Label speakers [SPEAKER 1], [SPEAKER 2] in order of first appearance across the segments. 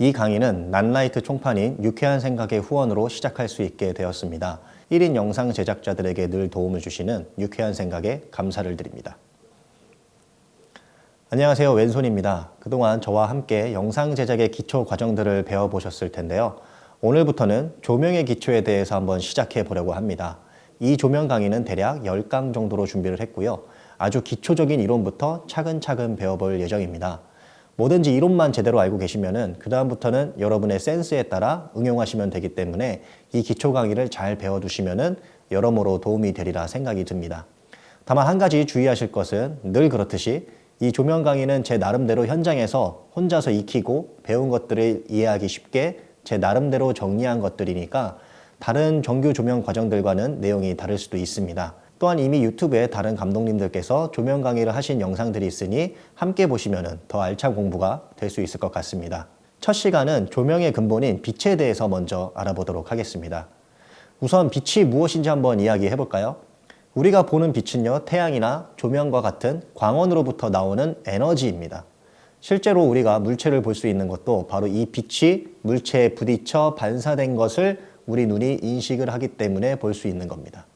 [SPEAKER 1] 이 강의는 난라이트 총판인 유쾌한 생각의 후원으로 시작할 수 있게 되었습니다. 1인 영상 제작자들에게 늘 도움을 주시는 유쾌한 생각에 감사를 드립니다. 안녕하세요, 왼손입니다. 그동안 저와 함께 영상 제작의 기초 과정들을 배워보셨을 텐데요. 오늘부터는 조명의 기초에 대해서 한번 시작해 보려고 합니다. 이 조명 강의는 대략 10강 정도로 준비를 했고요. 아주 기초적인 이론부터 차근차근 배워볼 예정입니다. 뭐든지 이론만 제대로 알고 계시면은 그 다음부터는 여러분의 센스에 따라 응용하시면 되기 때문에 이 기초 강의를 잘 배워두시면은 여러모로 도움이 되리라 생각이 듭니다. 다만 한 가지 주의하실 것은 늘 그렇듯이 이 조명 강의는 제 나름대로 현장에서 혼자서 익히고 배운 것들을 이해하기 쉽게 제 나름대로 정리한 것들이니까 다른 정규 조명 과정들과는 내용이 다를 수도 있습니다. 또한 이미 유튜브에 다른 감독님들께서 조명 강의를 하신 영상들이 있으니 함께 보시면 더 알찬 공부가 될 수 있을 것 같습니다. 첫 시간은 조명의 근본인 빛에 대해서 먼저 알아보도록 하겠습니다. 우선 빛이 무엇인지 한번 이야기해 볼까요? 우리가 보는 빛은요, 태양이나 조명과 같은 광원으로부터 나오는 에너지입니다. 실제로 우리가 물체를 볼 수 있는 것도 바로 이 빛이 물체에 부딪혀 반사된 것을 우리 눈이 인식을 하기 때문에 볼 수 있는 겁니다.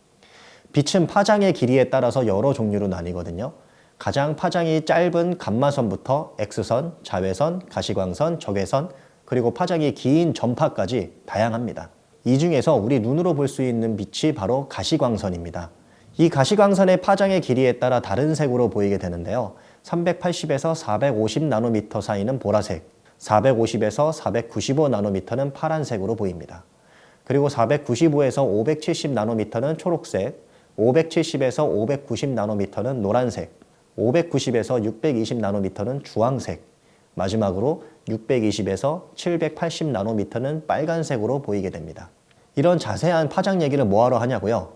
[SPEAKER 1] 빛은 파장의 길이에 따라서 여러 종류로 나뉘거든요. 가장 파장이 짧은 감마선부터 X선, 자외선, 가시광선, 적외선, 그리고 파장이 긴 전파까지 다양합니다. 이 중에서 우리 눈으로 볼 수 있는 빛이 바로 가시광선입니다. 이 가시광선의 파장의 길이에 따라 다른 색으로 보이게 되는데요. 380에서 450 나노미터 사이는 보라색, 450에서 495 나노미터는 파란색으로 보입니다. 그리고 495에서 570 나노미터는 초록색, 570에서 590 나노미터는 노란색, 590에서 620 나노미터는 주황색, 마지막으로 620에서 780 나노미터는 빨간색으로 보이게 됩니다. 이런 자세한 파장 얘기를 뭐하러 하냐고요?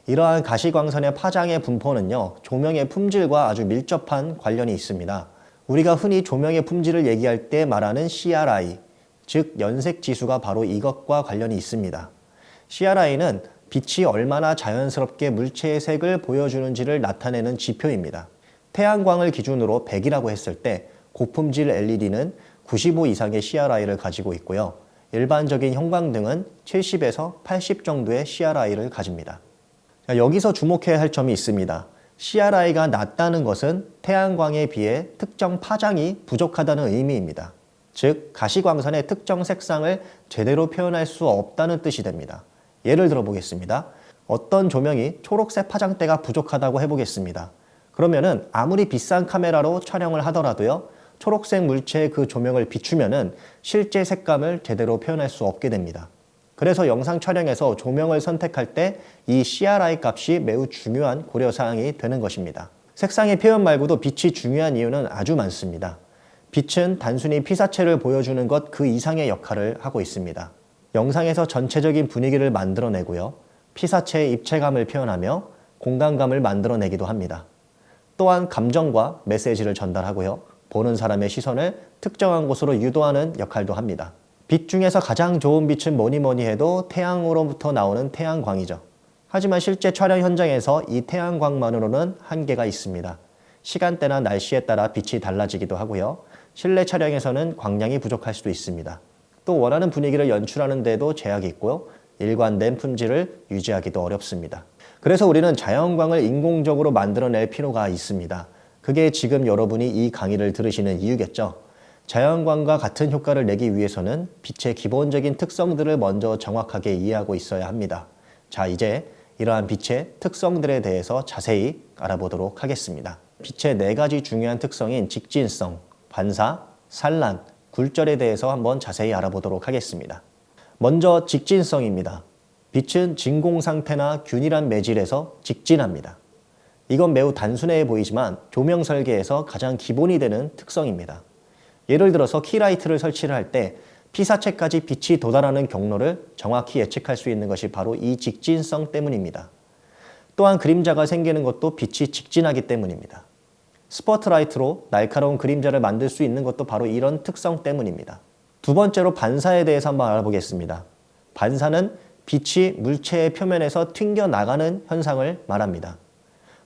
[SPEAKER 1] 이러한 가시광선의 파장의 분포는요, 조명의 품질과 아주 밀접한 관련이 있습니다. 우리가 흔히 조명의 품질을 얘기할 때 말하는 CRI, 즉 연색 지수가 바로 이것과 관련이 있습니다. CRI는 빛이 얼마나 자연스럽게 물체의 색을 보여주는지를 나타내는 지표입니다. 태양광을 기준으로 100이라고 했을 때 고품질 LED는 95 이상의 CRI를 가지고 있고요. 일반적인 형광등은 70에서 80 정도의 CRI를 가집니다. 여기서 주목해야 할 점이 있습니다. CRI가 낮다는 것은 태양광에 비해 특정 파장이 부족하다는 의미입니다. 즉, 가시광선의 특정 색상을 제대로 표현할 수 없다는 뜻이 됩니다. 예를 들어 보겠습니다. 어떤 조명이 초록색 파장대가 부족하다고 해보겠습니다. 그러면은 아무리 비싼 카메라로 촬영을 하더라도요, 초록색 물체에 그 조명을 비추면은 실제 색감을 제대로 표현할 수 없게 됩니다. 그래서 영상 촬영에서 조명을 선택할 때 이 CRI 값이 매우 중요한 고려사항이 되는 것입니다. 색상의 표현 말고도 빛이 중요한 이유는 아주 많습니다. 빛은 단순히 피사체를 보여주는 것 그 이상의 역할을 하고 있습니다. 영상에서 전체적인 분위기를 만들어내고요. 피사체의 입체감을 표현하며 공간감을 만들어내기도 합니다. 또한 감정과 메시지를 전달하고요. 보는 사람의 시선을 특정한 곳으로 유도하는 역할도 합니다. 빛 중에서 가장 좋은 빛은 뭐니 해도 태양으로부터 나오는 태양광이죠. 하지만 실제 촬영 현장에서 이 태양광만으로는 한계가 있습니다. 시간대나 날씨에 따라 빛이 달라지기도 하고요. 실내 촬영에서는 광량이 부족할 수도 있습니다. 또 원하는 분위기를 연출하는 데도 제약이 있고요. 일관된 품질을 유지하기도 어렵습니다. 그래서 우리는 자연광을 인공적으로 만들어낼 필요가 있습니다. 그게 지금 여러분이 이 강의를 들으시는 이유겠죠. 자연광과 같은 효과를 내기 위해서는 빛의 기본적인 특성들을 먼저 정확하게 이해하고 있어야 합니다. 자, 이제 이러한 빛의 특성들에 대해서 자세히 알아보도록 하겠습니다. 빛의 4가지 중요한 특성인 직진성, 반사, 산란, 굴절에 대해서 한번 자세히 알아보도록 하겠습니다. 먼저 직진성입니다. 빛은 진공 상태나 균일한 매질에서 직진합니다. 이건 매우 단순해 보이지만 조명 설계에서 가장 기본이 되는 특성입니다. 예를 들어서 키라이트를 설치를 할 때 피사체까지 빛이 도달하는 경로를 정확히 예측할 수 있는 것이 바로 이 직진성 때문입니다. 또한 그림자가 생기는 것도 빛이 직진하기 때문입니다. 스포트라이트로 날카로운 그림자를 만들 수 있는 것도 바로 이런 특성 때문입니다. 두 번째로 반사에 대해서 한번 알아보겠습니다. 반사는 빛이 물체의 표면에서 튕겨나가는 현상을 말합니다.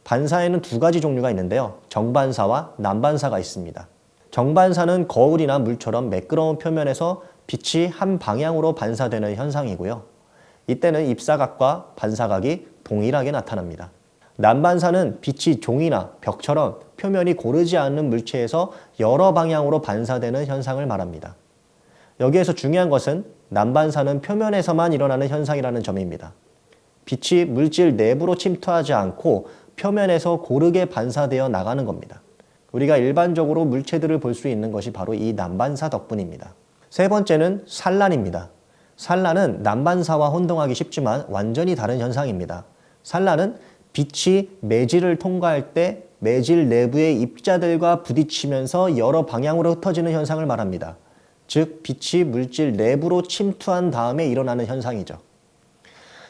[SPEAKER 1] 반사에는 2가지 종류가 있는데요. 정반사와 난반사가 있습니다. 정반사는 거울이나 물처럼 매끄러운 표면에서 빛이 한 방향으로 반사되는 현상이고요. 이때는 입사각과 반사각이 동일하게 나타납니다. 난반사는 빛이 종이나 벽처럼 표면이 고르지 않는 물체에서 여러 방향으로 반사되는 현상을 말합니다. 여기에서 중요한 것은 난반사는 표면에서만 일어나는 현상이라는 점입니다. 빛이 물질 내부로 침투하지 않고 표면에서 고르게 반사되어 나가는 겁니다. 우리가 일반적으로 물체들을 볼 수 있는 것이 바로 이 난반사 덕분입니다. 세 번째는 산란입니다. 산란은 난반사와 혼동하기 쉽지만 완전히 다른 현상입니다. 산란은 빛이 매질을 통과할 때 매질 내부의 입자들과 부딪히면서 여러 방향으로 흩어지는 현상을 말합니다. 즉, 빛이 물질 내부로 침투한 다음에 일어나는 현상이죠.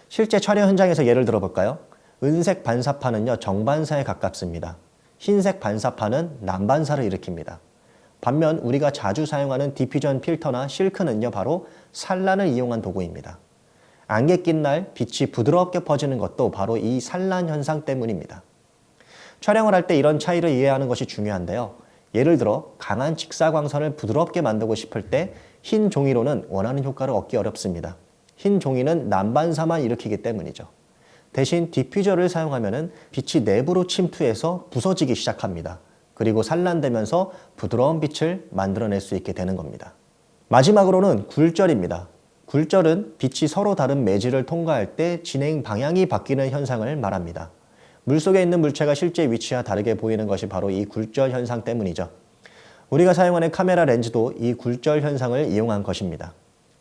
[SPEAKER 1] 실제 촬영 현장에서 예를 들어볼까요? 은색 반사판은요, 정반사에 가깝습니다. 흰색 반사판은 난반사를 일으킵니다. 반면 우리가 자주 사용하는 디퓨전 필터나 실크는요, 바로 산란을 이용한 도구입니다. 안개 낀 날 빛이 부드럽게 퍼지는 것도 바로 이 산란 현상 때문입니다. 촬영을 할 때 이런 차이를 이해하는 것이 중요한데요. 예를 들어 강한 직사광선을 부드럽게 만들고 싶을 때 흰 종이로는 원하는 효과를 얻기 어렵습니다. 흰 종이는 난반사만 일으키기 때문이죠. 대신 디퓨저를 사용하면 빛이 내부로 침투해서 부서지기 시작합니다. 그리고 산란되면서 부드러운 빛을 만들어낼 수 있게 되는 겁니다. 마지막으로는 굴절입니다. 굴절은 빛이 서로 다른 매질을 통과할 때 진행 방향이 바뀌는 현상을 말합니다. 물속에 있는 물체가 실제 위치와 다르게 보이는 것이 바로 이 굴절 현상 때문이죠. 우리가 사용하는 카메라 렌즈도 이 굴절 현상을 이용한 것입니다.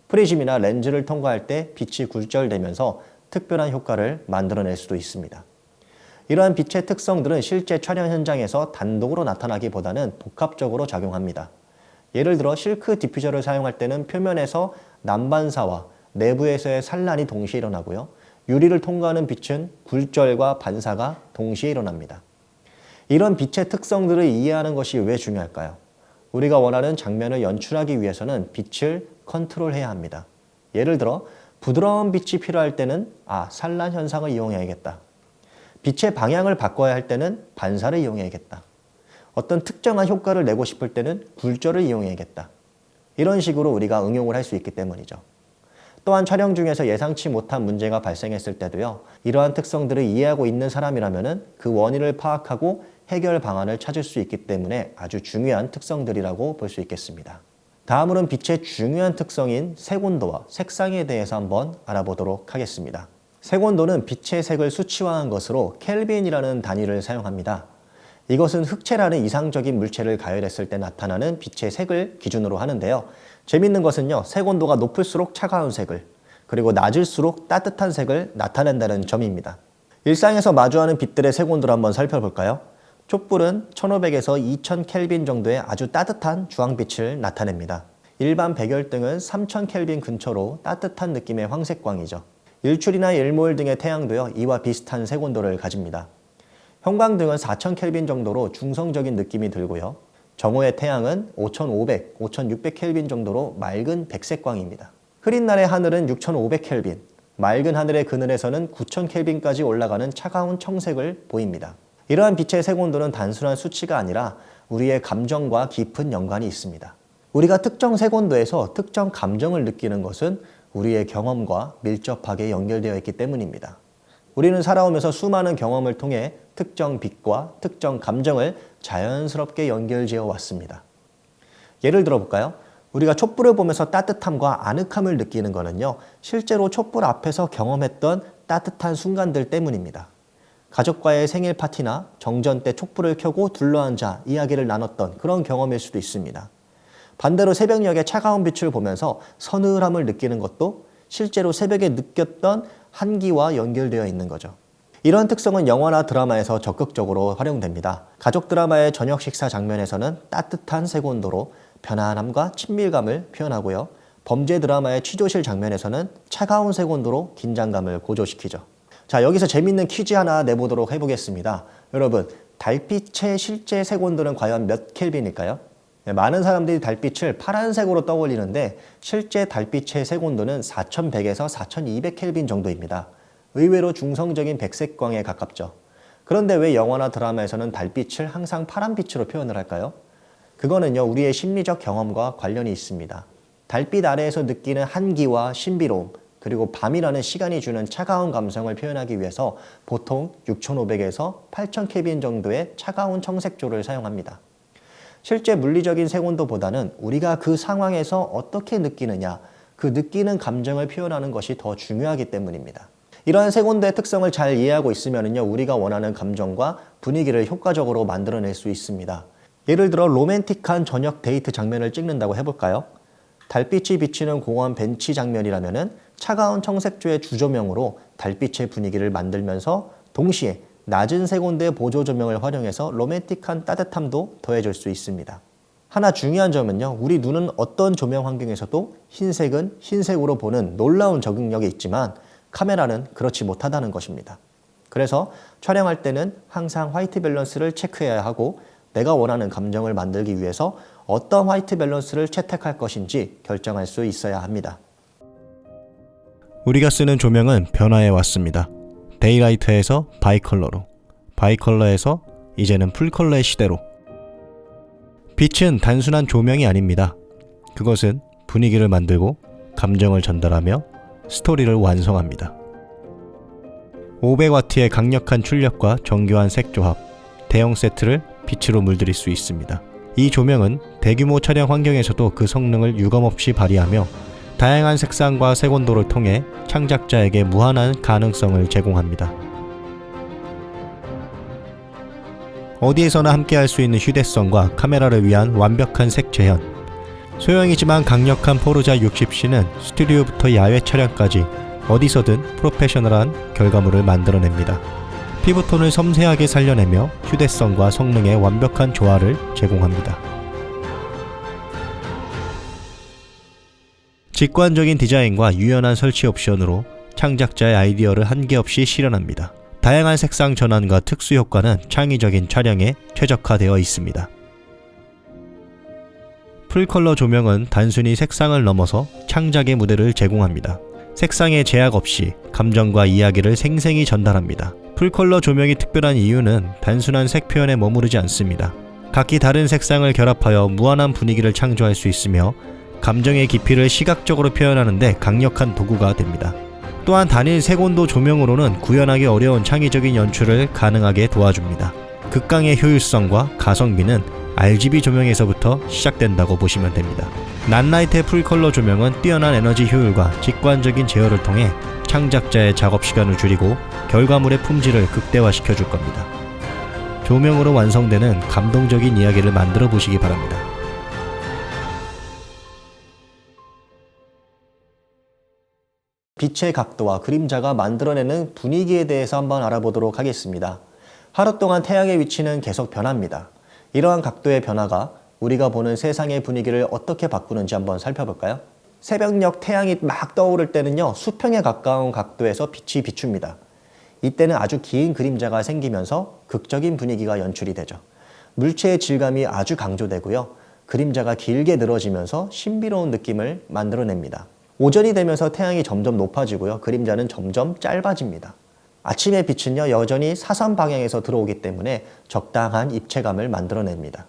[SPEAKER 1] 프리즘이나 렌즈를 통과할 때 빛이 굴절되면서 특별한 효과를 만들어낼 수도 있습니다. 이러한 빛의 특성들은 실제 촬영 현장에서 단독으로 나타나기보다는 복합적으로 작용합니다. 예를 들어 실크 디퓨저를 사용할 때는 표면에서 난반사와 내부에서의 산란이 동시에 일어나고요. 유리를 통과하는 빛은 굴절과 반사가 동시에 일어납니다. 이런 빛의 특성들을 이해하는 것이 왜 중요할까요? 우리가 원하는 장면을 연출하기 위해서는 빛을 컨트롤해야 합니다. 예를 들어 부드러운 빛이 필요할 때는 산란 현상을 이용해야겠다. 빛의 방향을 바꿔야 할 때는 반사를 이용해야겠다. 어떤 특정한 효과를 내고 싶을 때는 굴절을 이용해야겠다. 이런 식으로 우리가 응용을 할 수 있기 때문이죠. 또한 촬영 중에서 예상치 못한 문제가 발생했을 때도요. 이러한 특성들을 이해하고 있는 사람이라면 그 원인을 파악하고 해결 방안을 찾을 수 있기 때문에 아주 중요한 특성들이라고 볼 수 있겠습니다. 다음으로는 빛의 중요한 특성인 색온도와 색상에 대해서 한번 알아보도록 하겠습니다. 색온도는 빛의 색을 수치화한 것으로 켈빈이라는 단위를 사용합니다. 이것은 흑채라는 이상적인 물체를 가열했을 때 나타나는 빛의 색을 기준으로 하는데요. 재밌는 것은요, 색온도가 높을수록 차가운 색을, 그리고 낮을수록 따뜻한 색을 나타낸다는 점입니다. 일상에서 마주하는 빛들의 색온도를 한번 살펴볼까요? 촛불은 1500에서 2000 켈빈 정도의 아주 따뜻한 주황빛을 나타냅니다. 일반 백열등은 3000 켈빈 근처로 따뜻한 느낌의 황색광이죠. 일출이나 일몰 등의 태양도요, 이와 비슷한 색온도를 가집니다. 형광등은 4000 켈빈 정도로 중성적인 느낌이 들고요. 정오의 태양은 5500, 5600 켈빈 정도로 맑은 백색광입니다. 흐린 날의 하늘은 6500 켈빈, 맑은 하늘의 그늘에서는 9000 켈빈까지 올라가는 차가운 청색을 보입니다. 이러한 빛의 색온도는 단순한 수치가 아니라 우리의 감정과 깊은 연관이 있습니다. 우리가 특정 색온도에서 특정 감정을 느끼는 것은 우리의 경험과 밀접하게 연결되어 있기 때문입니다. 우리는 살아오면서 수많은 경험을 통해 특정 빛과 특정 감정을 자연스럽게 연결지어 왔습니다. 예를 들어볼까요? 우리가 촛불을 보면서 따뜻함과 아늑함을 느끼는 것은요, 실제로 촛불 앞에서 경험했던 따뜻한 순간들 때문입니다. 가족과의 생일 파티나 정전 때 촛불을 켜고 둘러앉아 이야기를 나눴던 그런 경험일 수도 있습니다. 반대로 새벽녘의 차가운 빛을 보면서 서늘함을 느끼는 것도 실제로 새벽에 느꼈던 한기와 연결되어 있는 거죠. 이런 특성은 영화나 드라마에서 적극적으로 활용됩니다. 가족 드라마의 저녁 식사 장면에서는 따뜻한 색온도로 편안함과 친밀감을 표현하고요. 범죄 드라마의 취조실 장면에서는 차가운 색온도로 긴장감을 고조시키죠. 자, 여기서 재밌는 퀴즈 하나 내보도록 해보겠습니다. 여러분, 달빛의 실제 색온도는 과연 몇 켈빈일까요? 많은 사람들이 달빛을 파란색으로 떠올리는데 실제 달빛의 색온도는 4100에서 4200 켈빈 정도입니다. 의외로 중성적인 백색광에 가깝죠. 그런데 왜 영화나 드라마에서는 달빛을 항상 파란빛으로 표현을 할까요? 그거는요, 우리의 심리적 경험과 관련이 있습니다. 달빛 아래에서 느끼는 한기와 신비로움, 그리고 밤이라는 시간이 주는 차가운 감성을 표현하기 위해서 보통 6500에서 8000 켈빈 정도의 차가운 청색조를 사용합니다. 실제 물리적인 색온도보다는 우리가 그 상황에서 어떻게 느끼느냐, 그 느끼는 감정을 표현하는 것이 더 중요하기 때문입니다. 이러한 색온도의 특성을 잘 이해하고 있으면요, 우리가 원하는 감정과 분위기를 효과적으로 만들어낼 수 있습니다. 예를 들어 로맨틱한 저녁 데이트 장면을 찍는다고 해볼까요? 달빛이 비치는 공원 벤치 장면이라면 차가운 청색조의 주조명으로 달빛의 분위기를 만들면서 동시에 낮은 색온도의 보조 조명을 활용해서 로맨틱한 따뜻함도 더해줄 수 있습니다. 하나 중요한 점은요, 우리 눈은 어떤 조명 환경에서도 흰색은 흰색으로 보는 놀라운 적응력이 있지만 카메라는 그렇지 못하다는 것입니다. 그래서 촬영할 때는 항상 화이트 밸런스를 체크해야 하고 내가 원하는 감정을 만들기 위해서 어떤 화이트 밸런스를 채택할 것인지 결정할 수 있어야 합니다.
[SPEAKER 2] 우리가 쓰는 조명은 변화해 왔습니다. 데이라이트에서 바이컬러로, 바이컬러에서 이제는 풀컬러의 시대로. 빛은 단순한 조명이 아닙니다. 그것은 분위기를 만들고 감정을 전달하며 스토리를 완성합니다. 500W의 강력한 출력과 정교한 색조합, 대형 세트를 빛으로 물들일 수 있습니다. 이 조명은 대규모 촬영 환경에서도 그 성능을 유감없이 발휘하며 다양한 색상과 색온도를 통해 창작자에게 무한한 가능성을 제공합니다. 어디에서나 함께할 수 있는 휴대성과 카메라를 위한 완벽한 색 재현. 소형이지만 강력한 포르자 60C는 스튜디오부터 야외 촬영까지 어디서든 프로페셔널한 결과물을 만들어냅니다. 피부톤을 섬세하게 살려내며 휴대성과 성능의 완벽한 조화를 제공합니다. 직관적인 디자인과 유연한 설치 옵션으로 창작자의 아이디어를 한계없이 실현합니다. 다양한 색상 전환과 특수 효과는 창의적인 촬영에 최적화되어 있습니다. 풀컬러 조명은 단순히 색상을 넘어서 창작의 무대를 제공합니다. 색상의 제약 없이 감정과 이야기를 생생히 전달합니다. 풀컬러 조명이 특별한 이유는 단순한 색 표현에 머무르지 않습니다. 각기 다른 색상을 결합하여 무한한 분위기를 창조할 수 있으며 감정의 깊이를 시각적으로 표현하는 데 강력한 도구가 됩니다. 또한 단일 색온도 조명으로는 구현하기 어려운 창의적인 연출을 가능하게 도와줍니다. 극강의 효율성과 가성비는 RGB 조명에서부터 시작된다고 보시면 됩니다. 난라이트의 풀컬러 조명은 뛰어난 에너지 효율과 직관적인 제어를 통해 창작자의 작업 시간을 줄이고 결과물의 품질을 극대화시켜 줄 겁니다. 조명으로 완성되는 감동적인 이야기를 만들어 보시기 바랍니다.
[SPEAKER 1] 빛의 각도와 그림자가 만들어내는 분위기에 대해서 한번 알아보도록 하겠습니다. 하루 동안 태양의 위치는 계속 변합니다. 이러한 각도의 변화가 우리가 보는 세상의 분위기를 어떻게 바꾸는지 한번 살펴볼까요? 새벽녘 태양이 막 떠오를 때는요, 수평에 가까운 각도에서 빛이 비춥니다. 이때는 아주 긴 그림자가 생기면서 극적인 분위기가 연출이 되죠. 물체의 질감이 아주 강조되고요. 그림자가 길게 늘어지면서 신비로운 느낌을 만들어냅니다. 오전이 되면서 태양이 점점 높아지고요. 그림자는 점점 짧아집니다. 아침의 빛은요, 여전히 사선 방향에서 들어오기 때문에 적당한 입체감을 만들어냅니다.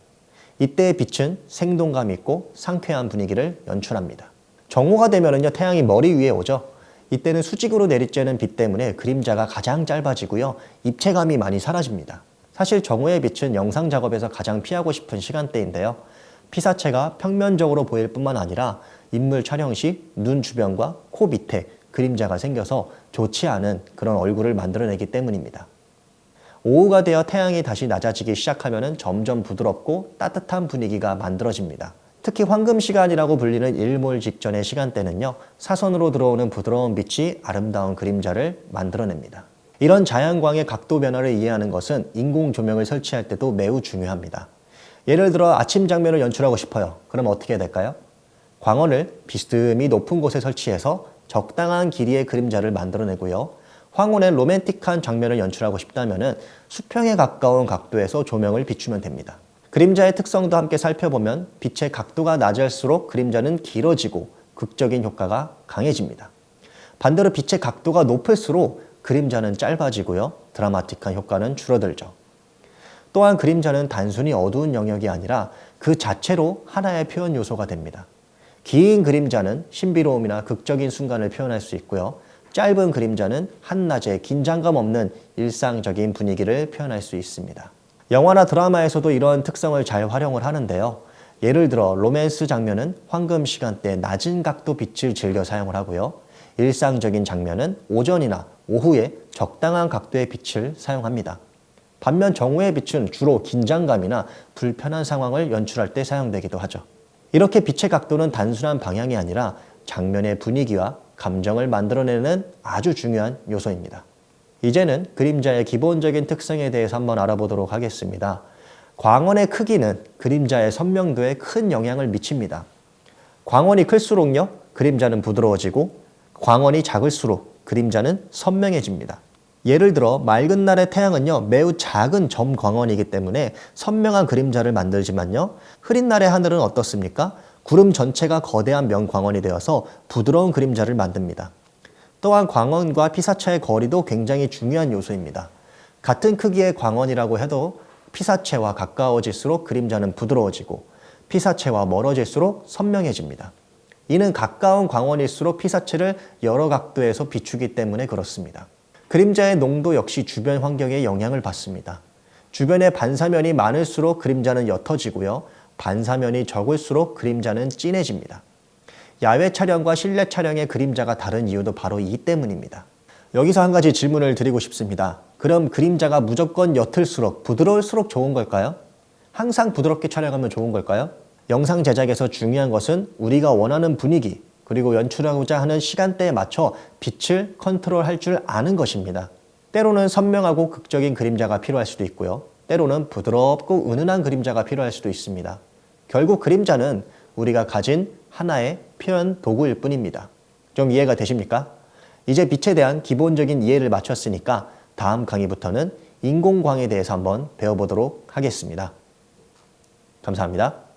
[SPEAKER 1] 이때의 빛은 생동감 있고 상쾌한 분위기를 연출합니다. 정오가 되면은요, 태양이 머리 위에 오죠. 이때는 수직으로 내리쬐는 빛 때문에 그림자가 가장 짧아지고요. 입체감이 많이 사라집니다. 사실 정오의 빛은 영상 작업에서 가장 피하고 싶은 시간대인데요. 피사체가 평면적으로 보일 뿐만 아니라 인물 촬영 시 눈 주변과 코 밑에 그림자가 생겨서 좋지 않은 그런 얼굴을 만들어내기 때문입니다. 오후가 되어 태양이 다시 낮아지기 시작하면 점점 부드럽고 따뜻한 분위기가 만들어집니다. 특히 황금 시간이라고 불리는 일몰 직전의 시간대는요, 사선으로 들어오는 부드러운 빛이 아름다운 그림자를 만들어냅니다. 이런 자연광의 각도 변화를 이해하는 것은 인공 조명을 설치할 때도 매우 중요합니다. 예를 들어 아침 장면을 연출하고 싶어요. 그럼 어떻게 해야 될까요? 광원을 비스듬히 높은 곳에 설치해서 적당한 길이의 그림자를 만들어내고요. 황혼의 로맨틱한 장면을 연출하고 싶다면 수평에 가까운 각도에서 조명을 비추면 됩니다. 그림자의 특성도 함께 살펴보면 빛의 각도가 낮을수록 그림자는 길어지고 극적인 효과가 강해집니다. 반대로 빛의 각도가 높을수록 그림자는 짧아지고요. 드라마틱한 효과는 줄어들죠. 또한 그림자는 단순히 어두운 영역이 아니라 그 자체로 하나의 표현 요소가 됩니다. 긴 그림자는 신비로움이나 극적인 순간을 표현할 수 있고요. 짧은 그림자는 한낮에 긴장감 없는 일상적인 분위기를 표현할 수 있습니다. 영화나 드라마에서도 이런 특성을 잘 활용을 하는데요. 예를 들어 로맨스 장면은 황금 시간대 낮은 각도 빛을 즐겨 사용을 하고요. 일상적인 장면은 오전이나 오후에 적당한 각도의 빛을 사용합니다. 반면 정오의 빛은 주로 긴장감이나 불편한 상황을 연출할 때 사용되기도 하죠. 이렇게 빛의 각도는 단순한 방향이 아니라 장면의 분위기와 감정을 만들어내는 아주 중요한 요소입니다. 이제는 그림자의 기본적인 특성에 대해서 한번 알아보도록 하겠습니다. 광원의 크기는 그림자의 선명도에 큰 영향을 미칩니다. 광원이 클수록요, 그림자는 부드러워지고 광원이 작을수록 그림자는 선명해집니다. 예를 들어 맑은 날의 태양은요, 매우 작은 점 광원이기 때문에 선명한 그림자를 만들지만요, 흐린 날의 하늘은 어떻습니까? 구름 전체가 거대한 명광원이 되어서 부드러운 그림자를 만듭니다. 또한 광원과 피사체의 거리도 굉장히 중요한 요소입니다. 같은 크기의 광원이라고 해도 피사체와 가까워질수록 그림자는 부드러워지고 피사체와 멀어질수록 선명해집니다. 이는 가까운 광원일수록 피사체를 여러 각도에서 비추기 때문에 그렇습니다. 그림자의 농도 역시 주변 환경에 영향을 받습니다. 주변에 반사면이 많을수록 그림자는 옅어지고요. 반사면이 적을수록 그림자는 진해집니다. 야외 촬영과 실내 촬영의 그림자가 다른 이유도 바로 이 때문입니다. 여기서 한 가지 질문을 드리고 싶습니다. 그럼 그림자가 무조건 옅을수록 부드러울수록 좋은 걸까요? 항상 부드럽게 촬영하면 좋은 걸까요? 영상 제작에서 중요한 것은 우리가 원하는 분위기 그리고 연출하고자 하는 시간대에 맞춰 빛을 컨트롤할 줄 아는 것입니다. 때로는 선명하고 극적인 그림자가 필요할 수도 있고요. 때로는 부드럽고 은은한 그림자가 필요할 수도 있습니다. 결국 그림자는 우리가 가진 하나의 표현 도구일 뿐입니다. 좀 이해가 되십니까? 이제 빛에 대한 기본적인 이해를 마쳤으니까 다음 강의부터는 인공광에 대해서 한번 배워보도록 하겠습니다. 감사합니다.